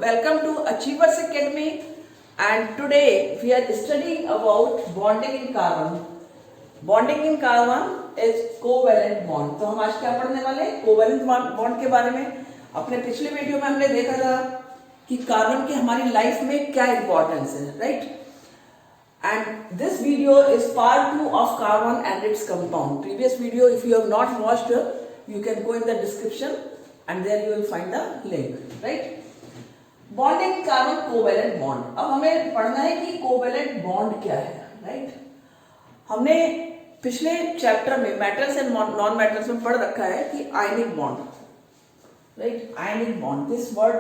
welcome to Achievers Academy, and today we are studying about bonding in carbon. Bonding in carbon is covalent bond. तो हम आज क्या पढ़ने वाले हैं? कोवेलेंट बॉन्ड के बारे में. अपने पिछले वीडियो में हमने देखा था कि कार्बन की हमारी लाइफ में क्या इंपॉर्टेंस है, right? And this video is part 2 of carbon and its compound. Previous video, if you have not watched, you can go in the description and there you will find the link, right? Bonding carbon covalent bond. अब हमें पढ़ना है कि covalent bond क्या है, right? हमने पिछले chapter में मेटल्स एंड नॉन मेटल्स में पढ़ रखा है कि ionic bond, right? Ionic bond, this word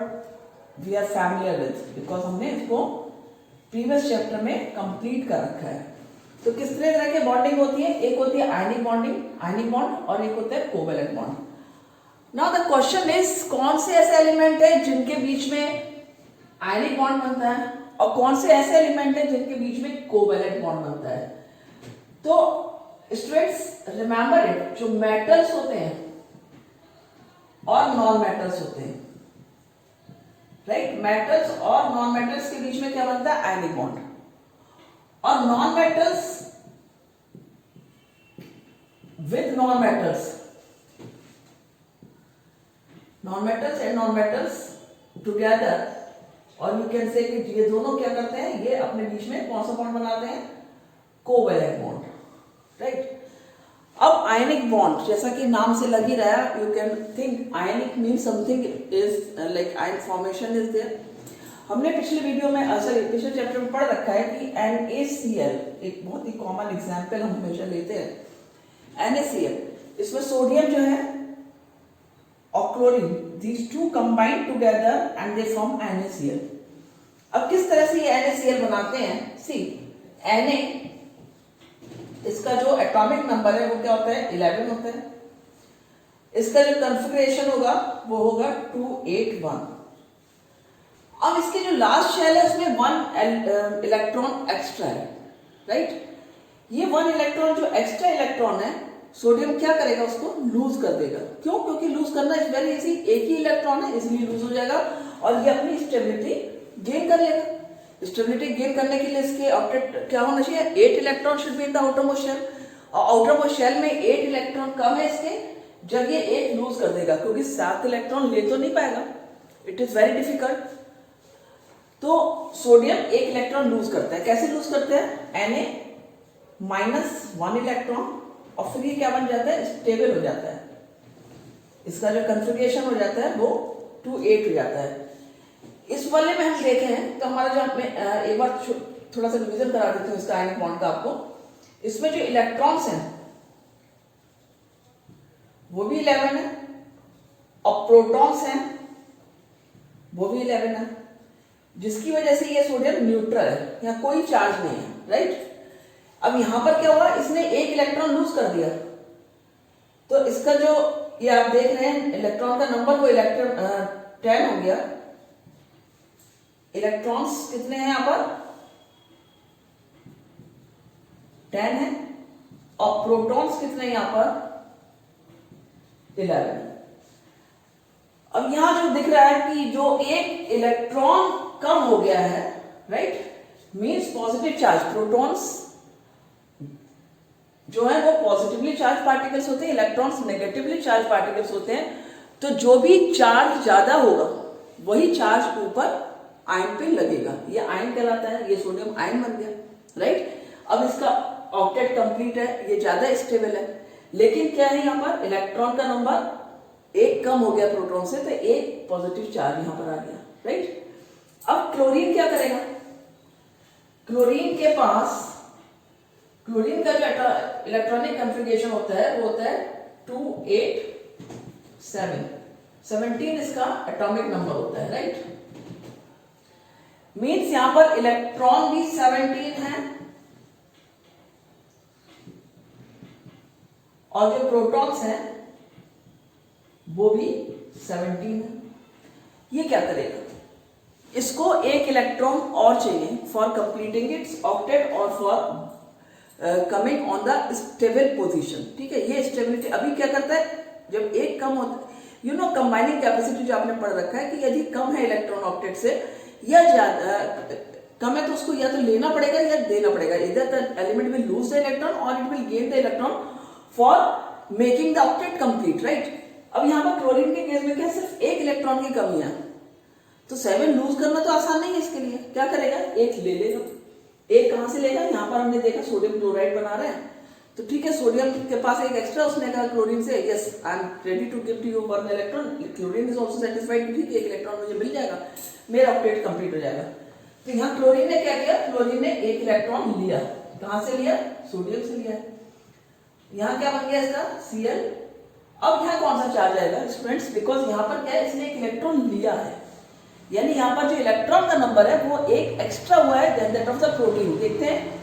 we are familiar with because हमने इसको प्रीवियस चैप्टर में कंप्लीट कर रखा है. तो किस तरह के बॉन्डिंग होती है? एक होती है आयनिक बॉन्डिंग, आयनिक बॉन्ड, और एक होता है covalent bond. Now the question is, कौन से ऐसे एलिमेंट है जिनके बीच में आयनिक बॉन्ड बनता है और कौन से ऐसे एलिमेंट है जिनके बीच में कोवेलेंट बॉन्ड बनता है? तो स्टूडेंट्स रिमेंबर इट, जो मेटल्स होते हैं और नॉन मेटल्स होते हैं, राइट? मेटल्स और नॉन मेटल्स के बीच में क्या बनता है? Ionic bond. और non metals with non metals, non metals and non metals together, और यू कैन से कि ये दोनों क्या करते हैं? ये अपने बीच में कौन सा बॉन्ड बनाते हैं? Covalent bond, right? अब आयनिक बॉन्ड, जैसा कि नाम से लग ही रहा है, you can think ionic means something is like ion formation is there. हमने पिछले वीडियो में पिछले चैप्टर में पढ़ रखा है कि NaCl, एक बहुत ही कॉमन एग्जांपल हम हमेशा लेते हैं, NaCl. इसमें सोडियम जो है और chlorine, these two combine together and they form NaCl. अब किस तरह से ये NaCl बनाते हैं? See, Na, इसका जो एटॉमिक नंबर है वो क्या होता है? 11 होता है. इसका जो कॉन्फ़िगरेशन होगा वो होगा 281. अब इसके जो लास्ट शेल है उसमें 1 इलेक्ट्रॉन एक्स्ट्रा है, राइट? ये 1 इलेक्ट्रॉन जो एक्स्ट्रा इलेक्ट्रॉन है, सोडियम क्या करेगा? उसको लूज कर देगा. क्यों? क्योंकि लूज करना इज वेरी इजी. एक ही इलेक्ट्रॉन है इसलिए लूज हो जाएगा और ये अपनी स्टेबिलिटी गेन कर लेगा. स्टेबिलिटी गेन करने के लिए इसके आउटलेट क्या होना चाहिए? 8 electron should be in the outermost shell, और आउटरमोस्ट शेल में 8 इलेक्ट्रॉन कम है इसके, जब ये 1 लूज कर देगा क्योंकि 7 इलेक्ट्रॉन ले तो नहीं पाएगा, इट इज वेरी डिफिकल्ट. तो सोडियम 1 इलेक्ट्रॉन लूज करता है. कैसे लूज करते हैं? Na-1 इलेक्ट्रॉन, और फिर ये क्या बन जाता है? स्टेबल हो जाता है. इसका जो कॉन्फ़िगरेशन हो जाता है वो 2-8 हो जाता है. इस वाले में हम देखे हैं तो हमारा जो एक बार थोड़ा सा रिवीजन करा देते हैं इसका आयनिक बॉन्ड का आपको. इसमें जो इलेक्ट्रॉन्स हैं वो भी 11 है और प्रोटॉन्स हैं वो भी 11 है, जिसकी वजह से ये सोडियम न्यूट्रल है, यहाँ कोई चार्ज नहीं है, राइट? अब यहां पर क्या हुआ? इसने 1 इलेक्ट्रॉन लूज कर दिया, तो इसका जो ये आप देख रहे हैं इलेक्ट्रॉन का नंबर, वो इलेक्ट्रॉन 10 हो गया. इलेक्ट्रॉन्स कितने हैं यहां पर? 10 है. और प्रोटॉन्स कितने हैं यहां पर? 11. अब यहां जो दिख रहा है कि जो 1 इलेक्ट्रॉन कम हो गया है, right, means positive charge. Protons जो है वो पॉजिटिवली चार्ज पार्टिकल्स होते हैं, इलेक्ट्रॉन्स नेगेटिवली चार्ज पार्टिकल्स होते हैं. तो जो भी चार्ज ज्यादा होगा वही चार्ज ऊपर आयन पे लगेगा. ये आयन कहलाता है. ये सोडियम आयन बन गया, राइट? अब इसका ऑक्टेट कंप्लीट है, ये ज्यादा स्टेबल है. लेकिन क्या है यहां पर? इलेक्ट्रॉन का नंबर 1 कम हो गया प्रोटॉन से, तो 1 पॉजिटिव चार्ज यहां पर आ गया, राइट? अब क्लोरीन क्या करेगा? क्लोरीन के पास, क्लोरीन का जो इलेक्ट्रॉनिक कॉन्फ़िगरेशन होता है वो होता है 287. 17 इसका एटॉमिक नंबर होता है, राइट? मीन्स यहां पर इलेक्ट्रॉन भी 17 है और जो प्रोटॉन्स हैं वो भी 17 है. ये क्या करेगा? इसको 1 इलेक्ट्रॉन और चाहिए फॉर कंप्लीटिंग इट्स ऑक्टेट और for coming on the stable position. ठीक है, ये स्टेबिलिटी अभी क्या करता है? जब 1 कम होता है, यू नो कंबाइनिंग कैपेसिटी जो आपने पढ़ रखा है कि यदि कम है इलेक्ट्रॉन ऑक्टेट से या ज्यादा कम है तो उसको या तो लेना पड़ेगा या देना पड़ेगा, इधर the element will lose the electron और it will gain the electron for making the octet complete, right. अब यहाँ पर क्लोरीन के केस में क्या सिर्फ एक इलेक्ट्रॉन की कमी है, तो 7 लूज करना तो आसान नहीं है, इसके लिए क्या करेगा, एक ले लेगा। एक कहां से लेगा, यहाँ पर हमने देखा सोडियम क्लोराइड बना रहे हैं, तो ठीक है सोडियम के पास एक एक्स्ट्रा, उसने कहा क्लोरीन से yes I am ready to give to you one electron, chlorine is also satisfied, ठीक है एक इलेक्ट्रॉन मुझे मिल जाएगा, मेरा ऑक्टेट कंप्लीट हो जाएगा। तो यहाँ क्लोरीन ने क्या किया, क्लोरीन ने एक इलेक्ट्रॉन लिया, कहां से लिया, सोडियम से लिया। यहाँ क्या बन गया इसका Cl। अब यहाँ कौन सा चार्ज आएगा स्टूडेंट्स, बिकॉज यहाँ पर क्या है, इसने एक इलेक्ट्रॉन लिया है, यानी यहाँ पर जो इलेक्ट्रॉन का नंबर है वो एक एक्स्ट्रा हुआ है then that of the protein. देखते हैं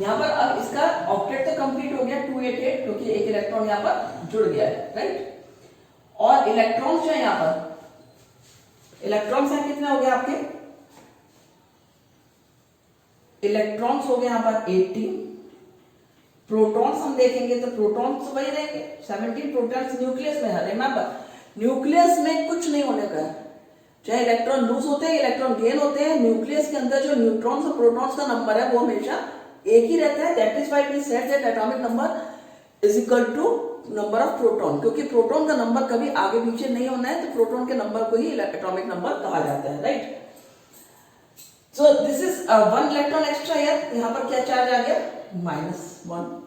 यहाँ पर, अब इसका ऑक्टेट तो कंप्लीट हो गया 288, क्योंकि एक इलेक्ट्रॉन यहाँ पर जुड़ गया है, राइट। और इलेक्ट्रॉन्स जो है यहाँ पर, इलेक्ट्रॉन्स हैं कितने हो गए आपके, इलेक्ट्रॉन्स हो गए यहाँ पर 18, प्रोटॉन्स हम देखेंगे तो प्रोटॉन्स वही रहेंगे 17 प्रोटॉन्स न्यूक्लियस में है। रिमेंबर न्यूक्लियस में कुछ नहीं होने का है, चाहे इलेक्ट्रॉन लूज होते हैं इलेक्ट्रॉन गेन होते हैं, न्यूक्लियस के अंदर जो न्यूट्रॉन्स और प्रोटॉन्स का नंबर है वो हमेशा एक ही रहता है। That is why we said that atomic number is equal to number of proton, क्योंकि प्रोटॉन का नंबर कभी आगे पीछे नहीं होना है, तो प्रोटॉन के नंबर को ही एटॉमिक नंबर कहा जाता है, right. So this is 1 electron extra here, यहाँ पर क्या चार्ज आ गया, -1।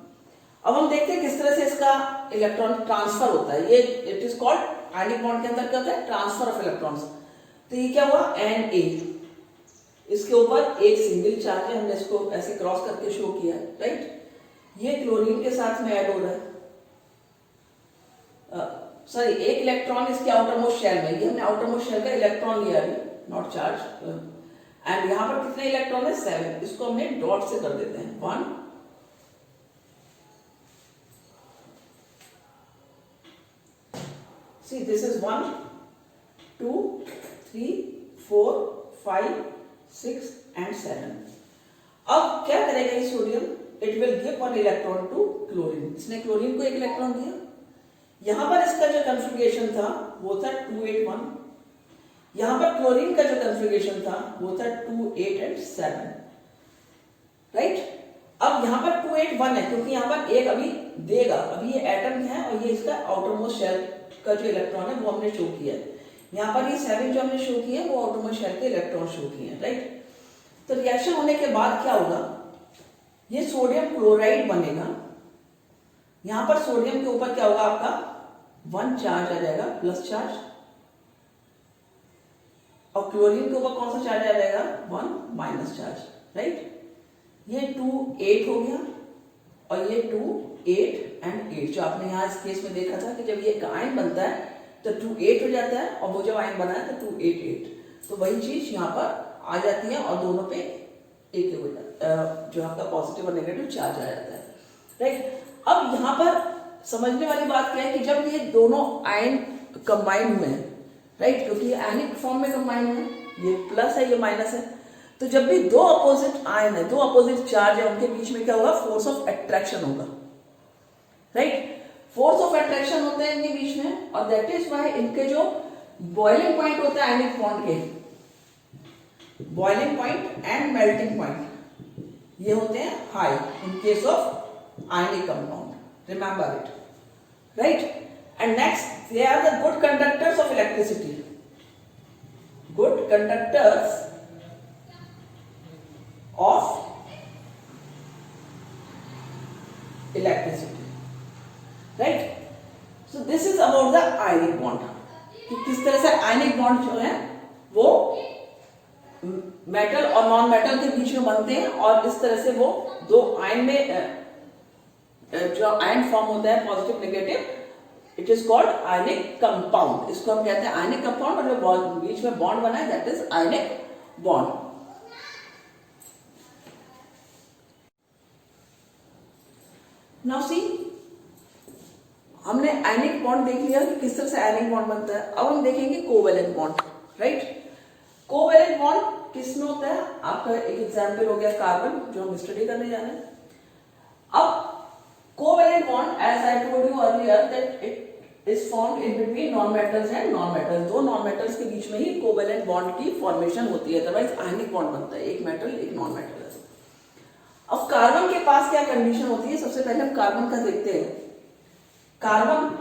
अब हम देखते हैं किस तरह से इसका इलेक्ट्रॉन ट्रांसफर होता है, ये it is called ionic bond के अंदर क्या होता है, ट्रांसफर ऑफ इलेक्ट्रॉन्स। तो ये क्या हुआ Na, इसके ऊपर एक सिंगल चार्ज है, हमने इसको ऐसे क्रॉस करके शो किया है, राइट। ये क्लोरीन के साथ में ऐड हो रहा है, सॉरी एक इलेक्ट्रॉन इसके आउटर मोस्ट शेल में, ये हमने आउटर मोस्ट शेल का इलेक्ट्रॉन लिया अभी, नॉट चार्ज। एंड यहाँ पर कितने इलेक्ट्रॉन है, 7, इसको हमने डॉट से कर देते हैं, 1 see this is 1 2 3 4 5 6 and 7। अब क्या करेगा ये sodium, it will give 1 electron to chlorine, इसने क्लोरीन को एक इलेक्ट्रॉन दिया। यहां पर इसका जो कन्फिगरेशन था वो था 281, यहां पर क्लोरीन का जो कन्फिगरेशन था वो था 2 8 and 7, राइट। अब यहाँ पर 281 है क्योंकि यहाँ पर एक अभी देगा, अभी ये एटम है और ये इसका आउटर मोस्ट शेल का जो इलेक्ट्रॉन है वो हमने शो किया है। यहाँ पर ये 7 जो हमने शो किया है वो आउटर मोस्ट शेल के इलेक्ट्रॉन शो किए हैं, राइट। तो रिएक्शन होने के बाद क्या होगा, ये सोडियम क्लोराइड बनेगा, यहाँ पर सोडियम के ऊपर क्या होगा आपका 1 चार्ज आ जाएगा, प्लस चार्ज, और क्लोरीन के ऊपर कौन सा चार्ज आ जाएगा, 1 माइनस चार्ज, राइट। ये 2 8 हो गया और ये 2 8 and 8, जो आपने यहाँ इस केस में देखा था कि जब ये आयन बनता है तो 2 8 हो जाता है, और वो जब आयन बना है तो 2 8 8, तो वही चीज यहाँ पर आ जाती है और दोनों पे एक हो जाता है, जो आपका पॉजिटिव और नेगेटिव चार्ज आ जाता है, राइट। अब यहाँ पर समझने वाली बात क्या है कि जब ये दोनों आयन कंबाइन हुए हैं, राइट, क्योंकि ये आयनिक फॉर्म में कंबाइन हुए हैं, ये प्लस है ये माइनस है, तो जब भी दो अपोजिट आयन है, दो अपोजिट चार्ज है, उनके बीच में क्या होगा, फोर्स ऑफ अट्रैक्शन होगा, राइट। फोर्स ऑफ अट्रैक्शन होता है इनके बीच में, और दैट इज व्हाई इनके जो बॉइलिंग पॉइंट होता है आयनिक बॉन्ड के, boiling point and melting point, ये होते हैं high in case of ionic compound, remember it, right. And next they are the good conductors of electricity, good conductors of electricity, right? So this is about the ionic bond, कि किस तरह से ionic bond जो है वो metal और non metal के बीच में बनते हैं, और इस तरह से वो दो आयन में जो आयन फॉर्म होता है positive negative, it is called ionic compound, इसको हम कहते हैं आयनिक कंपाउंड, और जो बीच में बॉन्ड बना है that is ionic bond. Now see, हमने आयनिक बॉन्ड देख लिया कि किस तरह से आयनिक बॉन्ड बनता है। अब हम देखेंगे covalent bond, right. Covalent bond किसमें होता है, आपका एक एग्जांपल हो गया कार्बन, जो हम स्टडी करने जा रहे हैं। अब covalent bond, as I told you earlier, that is formed in between non metals and non metals. दो नॉन मेटल्स के बीच में ही कोवेलेंट बॉन्ड की फॉर्मेशन होती है, अदरवाइज आयनिक बॉन्ड बनता है, एक मेटल एक नॉन मेटल है। अब कार्बन के पास क्या कंडीशन होती है, सबसे पहले हम कार्बन का देखते हैं। Carbon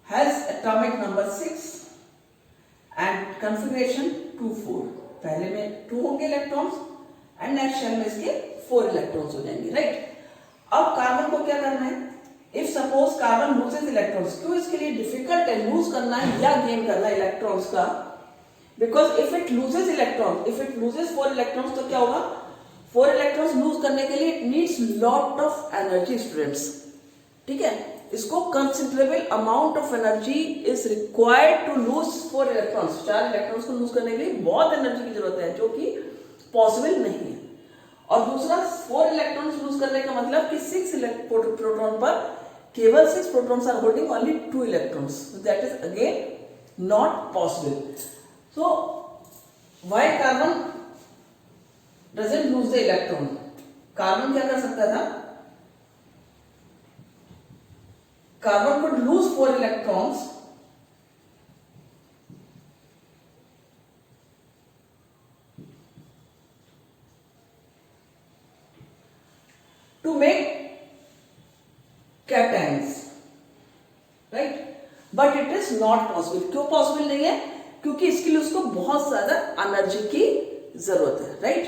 has atomic number 6 and configuration 2 4। पहले में 2 होंगे इलेक्ट्रॉन्स एंड नेक्स्ट शेल में इसके 4 इलेक्ट्रॉन्स हो जाएंगे, राइट। अब कार्बन को क्या करना है, if suppose carbon loses electrons, क्यों इसके लिए डिफिकल्ट है लूज करना है या गेन करना है इलेक्ट्रॉन्स का, because if it loses electron, if it loses 4 electrons तो क्या होगा, 4 इलेक्ट्रॉन्स लूज करने के लिए it needs lot of energy students, ठीक है। इसको considerable amount of energy is required to lose 4 electrons. 4 electrons को लूज करने के लिए बहुत एनर्जी की जरूरत है, जो कि पॉसिबल नहीं है। और दूसरा 4 इलेक्ट्रॉन्स लूज करने का मतलब कि 6 प्रोटॉन पर केवल 6 protons are holding only 2 electrons, that is again not possible. So why carbon doesn't lose the electron, carbon क्या कर सकता था, carbon could lose 4 electrons to make cations, right? But it is not possible. क्यों possible नहीं है, क्योंकि इसके लिए उसको बहुत ज्यादा एनर्जी की जरूरत है, right.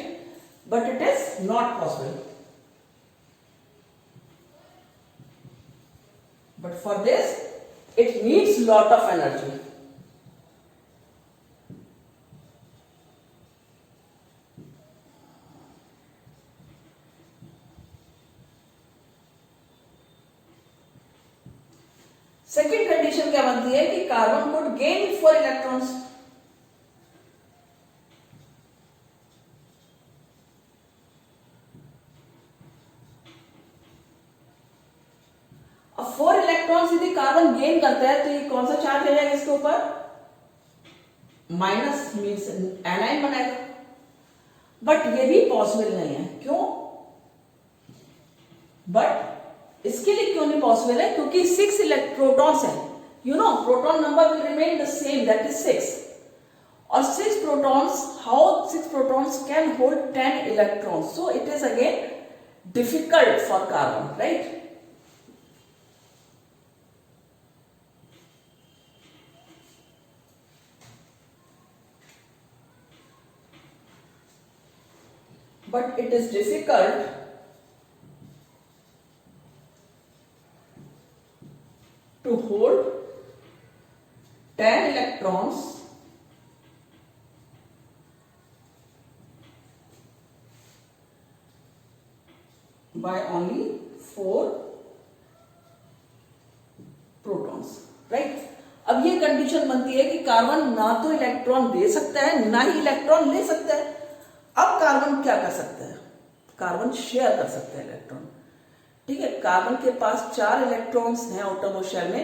But it is not possible. But for this, it needs lot of energy. Second condition क्या बनती है कि कार्बन could gain 4 इलेक्ट्रॉन्स। अब 4 इलेक्ट्रॉन्स यदि कार्बन गेन करता है तो ये कौन सा चार्ज आ जाएगा इसके ऊपर, माइनस, मीन्स एनाइन बनाएगा। बट ये भी पॉसिबल नहीं है, क्यों, बट इसके लिए क्यों नहीं पॉसिबल है, क्योंकि 6 प्रोटॉन्स है, you know proton number will remain the same, that is 6। और 6 protons, how 6 protons can hold 10 electrons, so it is again difficult for carbon, right. But it is difficult to hold 10 electrons by only 4 protons, right? अब ये condition बनती है कि carbon ना तो electron दे सकता है ना ही इलेक्ट्रॉन ले सकता है। अब कार्बन क्या कर सकता है, कार्बन शेयर कर सकता है इलेक्ट्रॉन, ठीक है। कार्बन के पास 4 इलेक्ट्रॉन्स हैं आउटरमोस्ट शेल में,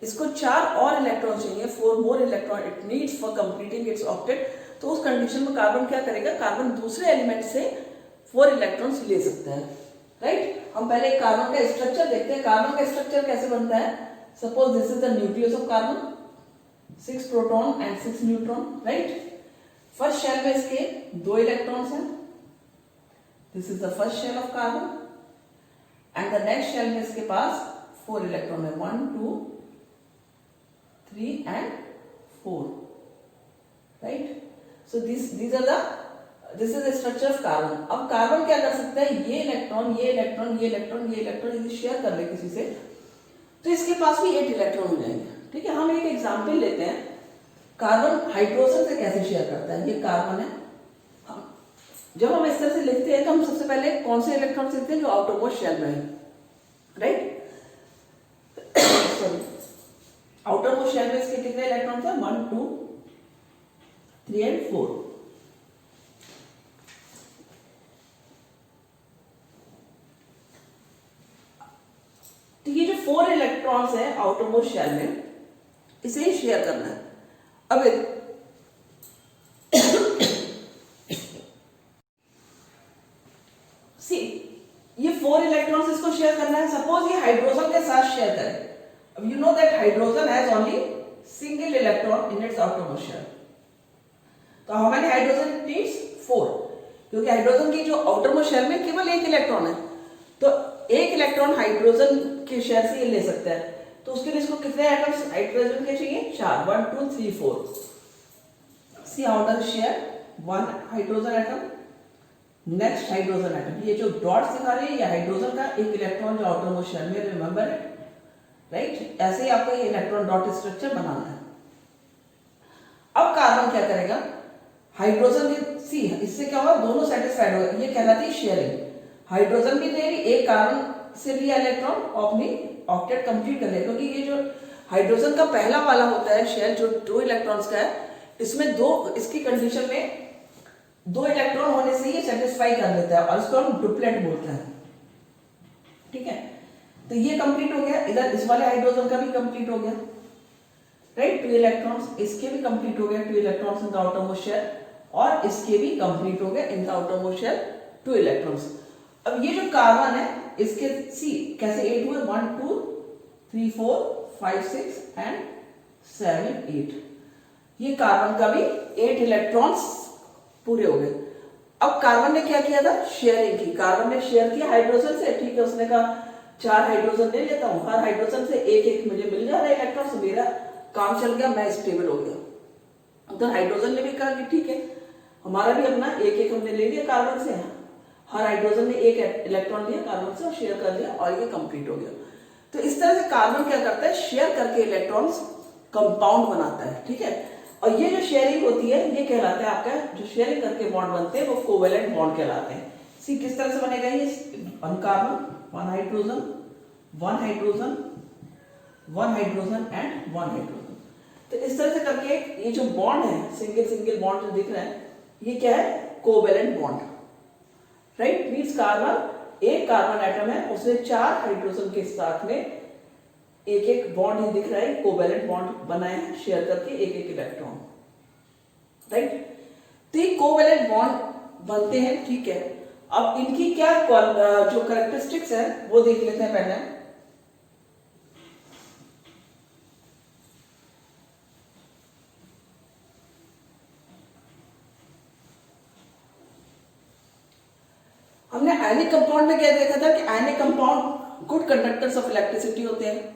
इसको 4 और इलेक्ट्रॉन चाहिए, 4 more electron it needs for completing it's octet. तो उस कंडीशन में कार्बन क्या करेगा, कार्बन दूसरे एलिमेंट से 4 इलेक्ट्रॉन्स ले सकता है, राइट। हम पहले कार्बन का स्ट्रक्चर देखते हैं। कार्बन का स्ट्रक्चर कैसे बनता है, suppose this is the nucleus of carbon, 6 proton and 6 neutron, right. First shell में इसके 2 इलेक्ट्रॉन्स हैं, this is the first shell of carbon, and the next shell में इसके पास 4 इलेक्ट्रॉन है, 1 2 3 and 4, right. So this are the, this is the structure of carbon. अब carbon क्या कर सकता है, ये इलेक्ट्रॉन ये इलेक्ट्रॉन ये इलेक्ट्रॉन ये इलेक्ट्रॉन यदि शेयर कर ले किसी से तो इसके पास भी 8 इलेक्ट्रॉन हो जाएंगे, ठीक है। हम एक एग्जाम्पल लेते हैं, कार्बन हाइड्रोजन से कैसे शेयर करता है। ये कार्बन है, जब हम इस तरह से लिखते हैं तो हम सबसे पहले कौन से इलेक्ट्रॉन लिखते हैं, जो आउटरमोस्ट शेल में है, राइट। सॉरी, आउटरमोस्ट शेल में इसके कितने इलेक्ट्रॉन थे, 1 2 3 एंड 4। तो ये जो 4 इलेक्ट्रॉन्स है आउटरमोस्ट शेल में, इसे ही शेयर करना है। अब सी, ये 4 इलेक्ट्रॉन्स इसको शेयर करना है। सपोज ये हाइड्रोजन के साथ शेयर करें। अब you know that hydrogen has only single electron in its outermost shell. तो how many hydrogen it needs? 4, क्योंकि हाइड्रोजन की जो आउटरमोस्ट शेल में केवल एक इलेक्ट्रॉन है, तो एक इलेक्ट्रॉन हाइड्रोजन के शेल से ये ले सकता है। तो उसके लिए इसको कितने एटम्स हाइड्रोजन के चाहिए? 4, 1 2 3 4। See how does share? 1 hydrogen atom, next hydrogen atom, ये जो डॉट्स दिखा रहे हैं ये हाइड्रोजन का एक इलेक्ट्रॉन जो आउटरमोस्ट शेल में, रिमेंबर इट, राइट? ऐसे ही आपको ये इलेक्ट्रॉन डॉट स्ट्रक्चर बनाना है। अब कार्बन क्या करेगा? हाइड्रोजन सी, इससे क्या होगा? दोनों सेटिस्फाइड हो, ये कहलाती है शेयरिंग। हाइड्रोजन भी ले ली, एक कार्बन से लिया इलेक्ट्रॉन और अपनी ऑक्टेट कंप्लीट कर लिया, क्योंकि ये जो हाइड्रोजन का पहला वाला होता है शेल जो 2 इलेक्ट्रॉन्स का है, इसमें दो, इसकी कंडीशन में 2 इलेक्ट्रॉन होने से ये सेटिस्फाई कर लेता है और इसको हम डुप्लेट बोलते हैं, ठीक है? तो ये कंप्लीट हो गया, इधर इस वाले हाइड्रोजन का भी कंप्लीट हो गया, राइट? 2 इलेक्ट्रॉन्स इसके भी कंप्लीट हो गए, 2 electrons in the outermost shell, और इसके भी कंप्लीट हो गए in the outermost shell 2 electrons. अब ये जो कार्बन है इसके सी कैसे 8 हुए? 1 2 3 4 5 6 एंड 7 8। ये कार्बन का भी 8 इलेक्ट्रॉन्स पूरे हो गए। अब कार्बन ने क्या किया था? शेयरिंग की। कार्बन ने शेयर किया हाइड्रोजन से, ठीक है? उसने कहा 4 हाइड्रोजन ले लेता हूं, हर हाइड्रोजन से एक एक मुझे मिल जा रहा है इलेक्ट्रॉन, मेरा काम चल गया, मैं स्टेबल हो गया। तो हाइड्रोजन ने भी कहा कि ठीक है, हमारा भी अपना एक एक हमने ले लिया कार्बन से, हर हाइड्रोजन ने एक इलेक्ट्रॉन लिया कार्बन से और शेयर कर लिया और ये कंप्लीट हो गया। तो इस तरह से कार्बन क्या करता है? शेयर करके इलेक्ट्रॉन्स कंपाउंड बनाता है, ठीक है? और ये जो शेयरिंग होती है ये कहलाता है आपका, जो शेयरिंग करके बॉन्ड बनते हैं वो कोवेलेंट बॉन्ड कहलाते हैं। सी किस तरह से बनेगा ये? 1 carbon 1 hydrogen 1 hydrogen 1 hydrogen and 1 hydrogen. तो इस तरह से करके ये जो बॉन्ड है, सिंगल सिंगल बॉन्ड जो दिख रहा है, ये क्या है? Covalent bond, right? Means carbon, एक कार्बन एटम है, उसने 4 हाइड्रोजन के साथ में एक एक बॉन्ड ही दिख रहा है, कोवेलेंट बॉन्ड बनाए हैं शेयर करके एक एक इलेक्ट्रॉन, राइट? तो ये कोवेलेंट बॉन्ड बनते हैं, ठीक है? अब इनकी क्या जो कैरेक्टरिस्टिक्स है वो देख लेते हैं पहले। हमने आयनिक कंपाउंड में क्या देखा था कि ionic compound good conductors of electricity होते हैं,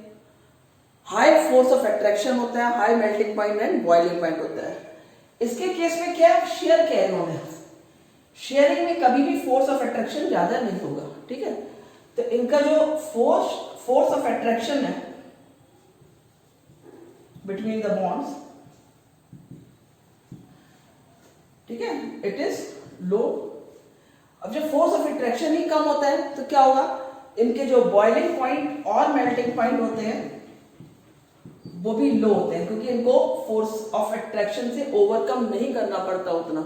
हाई फोर्स ऑफ अट्रैक्शन होता है, high melting point and boiling point होता है। इसके केस में क्या शेयर किया इन्होंने? शेयरिंग में कभी भी फोर्स ऑफ अट्रैक्शन ज्यादा नहीं होगा, ठीक है? तो इनका जो फोर्स ऑफ अट्रैक्शन है बिटवीन द बॉन्ड्स, ठीक है, इट इज लो। अब जब फोर्स ऑफ अट्रैक्शन ही कम होता है तो क्या होगा? इनके जो बॉइलिंग पॉइंट और मेल्टिंग पॉइंट होते हैं वो भी लो होते हैं, क्योंकि इनको फोर्स ऑफ अट्रैक्शन से ओवरकम नहीं करना पड़ता उतना,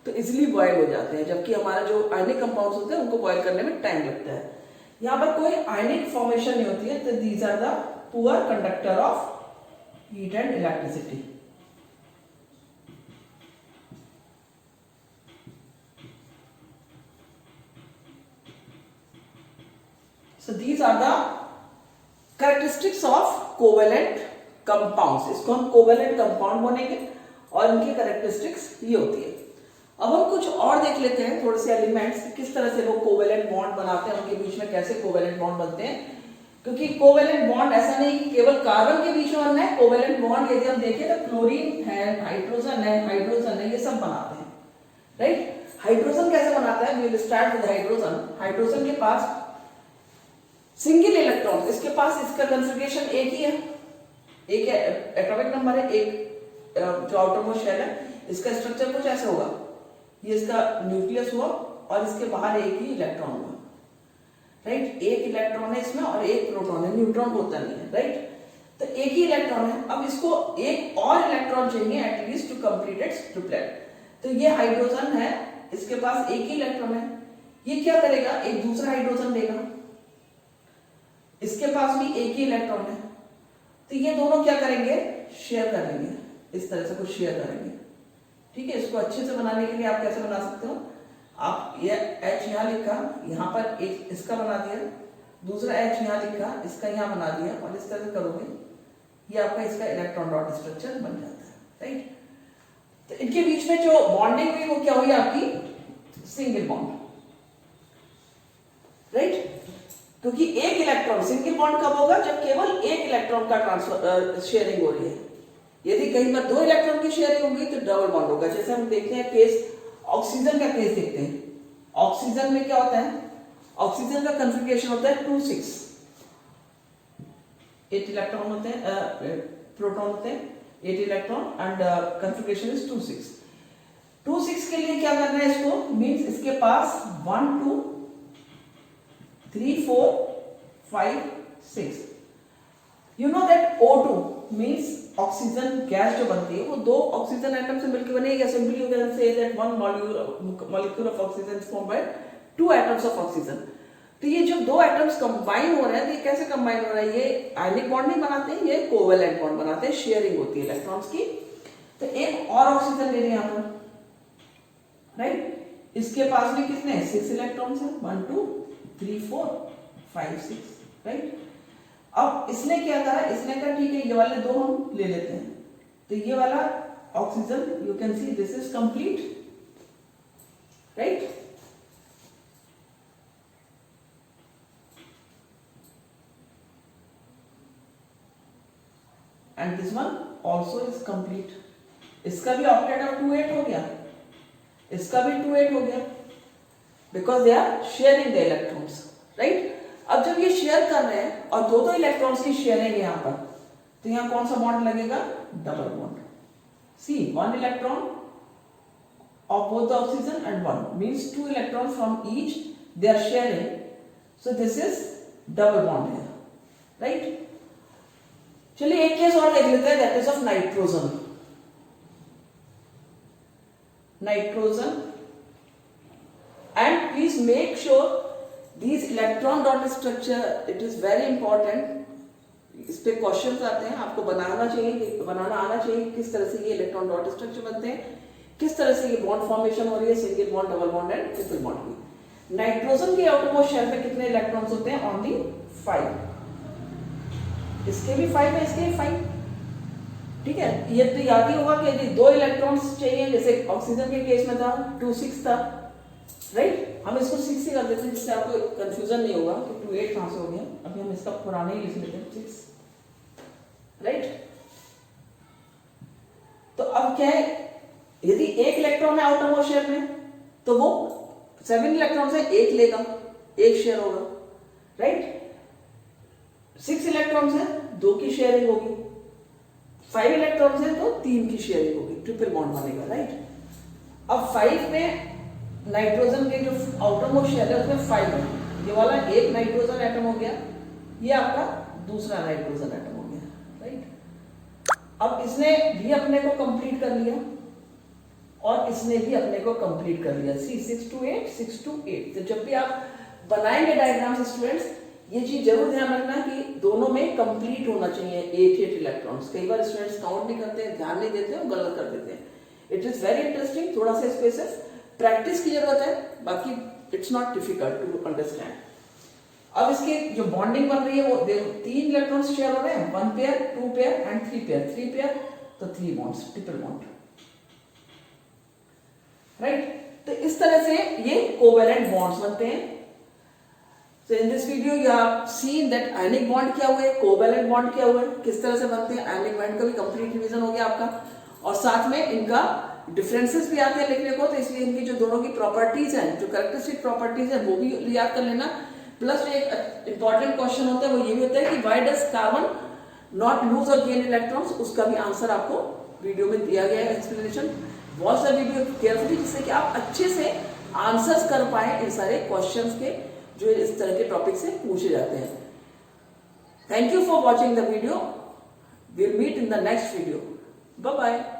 तो इजिली बॉयल हो जाते हैं। जबकि हमारा जो आयनिक कंपाउंड्स होते हैं उनको बॉयल करने में टाइम लगता है। यहाँ पर कोई आयनिक फॉर्मेशन नहीं होती है, तो these are the poor conductor of heat and electricity. So these are the characteristics of covalent compounds. इसको हम covalent compound बोलेंगे और इनकी characteristics ये होती है। अब हम कुछ और देख लेते हैं, थोड़े से एलिमेंट्स, किस तरह से वो कोवेलेंट बॉन्ड बनाते हैं, उनके बीच में कैसे कोवेलेंट बॉन्ड बनते हैं। क्योंकि कोवेलेंट बॉन्ड ऐसा नहीं कि केवल कार्बन के बीच में बनना है। कोवेलेंट बॉन्ड यदि हम देखें तो क्लोरीन है, हाइड्रोजन है, ये सब बनाते हैं, राइट? हाइड्रोजन कैसे बनाता है? We will start with hydrogen. Hydrogen के पास सिंगल इलेक्ट्रॉन, इसके पास इसका कंफिगरेशन एक ही है, एक एटॉमिक नंबर है, एक जो आउटरमोस्ट शेल है, इसका स्ट्रक्चर कुछ ऐसा होगा, ये इसका न्यूक्लियस हुआ और इसके बाहर एक ही इलेक्ट्रॉन हुआ, राइट? एक इलेक्ट्रॉन है इसमें और एक प्रोटॉन है, न्यूट्रॉन होता नहीं है, राइट? तो एक ही इलेक्ट्रॉन है। अब इसको एक और इलेक्ट्रॉन चाहिए at least to complete it's triplet. तो ये हाइड्रोजन है, इसके पास एक ही इलेक्ट्रॉन है, ये क्या करेगा? एक दूसरा हाइड्रोजन लेगा, इसके पास भी एक ही इलेक्ट्रॉन है, तो ये दोनों क्या करेंगे? शेयर करेंगे, इस तरह से कुछ शेयर करेंगे, ठीक है? इसको अच्छे से बनाने के लिए आप कैसे बना सकते हो? आप ये H यहाँ लिखा, यहाँ पर एक इसका बना दिया, दूसरा H यहाँ लिखा, इसका यहाँ बना दिया, और इस तरह से करोगे ये आपका इसका इलेक्ट्रॉन डॉट स्ट्रक्चर बन जाता है, राइट। तो इनके बीच में जो बॉन्डिंग हुई वो क्या हुई आपकी सिंगल बॉन्ड, राइट। क्योंकि एक इलेक्ट्रॉन, सिंगल बॉन्ड कब होगा जब केवल एक इलेक्ट्रॉन का ट्रांसफर शेयरिंग हो रही है। यदि कहीं पर 2 इलेक्ट्रॉन की शेयरिंग होगी तो डबल बॉन्ड होगा। जैसे हम देखते हैं केस ऑक्सीजन का केस देखते हैं, ऑक्सीजन में क्या होता है, ऑक्सीजन का कॉन्फ़िगरेशन होता है 2-6, 8 इलेक्ट्रॉन होते हैं, प्रोटॉन होते हैं 8 इलेक्ट्रॉन एंड कॉन्फ़िगरेशन इज 2-6। 2-6 के लिए क्या करना है इसको, मींस इसके पास 1 2 3 4 5 6। You know that O2 means oxygen gas जो बनती है वो 2 ऑक्सीजन एटम से मिलकर बनी है, या simply you can say that 1 molecule of oxygen is formed by 2 atoms of oxygen. तो ये जो 2 एटम्स कंबाइन हो रहे हैं, तो ये कैसे कंबाइन हो रहा है, ये आयनिक बॉन्ड नहीं बनाते हैं, ये कोवेलेंट बॉन्ड बनाते हैं, शेयरिंग होती है इलेक्ट्रॉन्स की। तो एक और ऑक्सीजन ले रहे हैं यहां पर, राइट। इसके पास में कितने 6 इलेक्ट्रॉन्स हैं, 1 2 3 4 5 6, राइट। अब इसने क्या करा, इसने कहा ठीक है ये वाले 2 हम ले लेते हैं, तो ये वाला oxygen you can see this is complete, right. And this one also is complete. इसका भी ऑक्टेट ऑफ 2-8 हो गया, इसका भी 2-8 हो गया, because they are sharing the electrons, right. अब जब ये शेयर कर रहे हैं और 2 इलेक्ट्रॉन्स की शेयरिंग है यहां पर, तो यहां कौन सा बॉन्ड लगेगा, double bond. See 1 electron of both the oxygen and 1 means 2 electrons from each they are sharing, so this is double bond here, right। चलिए एक केस और देख लेते हैं, that is of nitrogen. Nitrogen, and please make sure this electron dot structure, it is very important. इस पे questions आते हैं, आपको बनाना आना चाहिए किस तरह से ये इलेक्ट्रॉन डॉट स्ट्रक्चर बनते हैं, किस तरह से ये बॉन्ड फॉर्मेशन हो रही है, single bond, double bond and triple bond की। नाइट्रोजन के आउटरमोस्ट शेल में कितने इलेक्ट्रॉन्स होते हैं, ओनली 5। इसके भी 5 है, इसके भी 5, ठीक है। ये तो याद ही होगा कि यदि 2 इलेक्ट्रॉन्स चाहिए, जैसे ऑक्सीजन के केस में था 2-6 था, राइट। हम इसको 6 ही कर देते हैं जिससे आपको कंफ्यूजन नहीं होगा कि 2-8 कहां से हो गया। अभी हम इसका पुराना ही लिख लेते हैं 6, राइट। तो अब क्या है, यदि 1 इलेक्ट्रॉन है आउटर मोस्ट शेल में, तो वो 7 इलेक्ट्रॉन से 1 लेगा, 1 शेयर होगा, राइट। 6 इलेक्ट्रॉन है 2 की शेयरिंग होगी, 5 इलेक्ट्रॉन है तो 3 की शेयरिंग होगी, ट्रिपल बॉन्ड बनेगा, राइट। अब 5 में नाइट्रोजन के जो आउटर मोस्ट शेल है उसमें 5 है, ये वाला एक नाइट्रोजन एटम हो गया, ये आपका दूसरा नाइट्रोजन एटम हो गया, राइट। अब इसने भी अपने को कंप्लीट कर लिया और इसने भी अपने को कंप्लीट कर लिया। सी 6 to 8 6 to 8। तो जब भी आप बनाएंगे डायग्राम्स स्टूडेंट्स, ये चीज जरूर ध्यान रखना कि दोनों में कंप्लीट होना चाहिए 8 इलेक्ट्रॉन्स। कई बार स्टूडेंट्स काउंट नहीं करते हैं, ध्यान नहीं देते हैं, गलत कर देते हैं। इट इज वेरी इंटरेस्टिंग, थोड़ा सा इसको सिर्फ प्रैक्टिस की जरूरत है, बाकी it's not difficult to understand. अब इसकी जो बॉन्डिंग बन रही है वो 3 इलेक्ट्रॉन्स शेयर हो रहे हैं, 1 pair 2 pair and 3 pair, 3 pair तो 3 बॉन्ड्स, ट्रिपल बॉन्ड, राइट। तो इस तरह से ये कोवेलेंट बॉन्ड्स बनते हैं। So in this video you have seen that ionic bond क्या हुए, कोवेलेंट बॉन्ड क्या हुए, किस तरह से बनते हैं। आयनिक बॉन्ड का भी कंप्लीट रिवीजन हो गया आपका, और साथ में इनका डिफरेंसेस भी आते हैं लिखने को, तो इसलिए इनकी जो दोनों की प्रॉपर्टीज हैं, जो कैरेक्टरिस्टिक प्रॉपर्टीज है वो भी याद कर लेना। प्लस एक इंपॉर्टेंट क्वेश्चन होता है वो ये भी होता है कि why does carbon not lose और गेन इलेक्ट्रॉन्स, उसका भी आंसर आपको वीडियो में दिया गया है, explanation. Watch the video carefully, जिससे कि आप अच्छे से आंसर्स कर पाए इन सारे क्वेश्चंस के जो इस तरह के टॉपिक से पूछे जाते हैं। Thank you for watching the video, will meet in the next video, bye bye.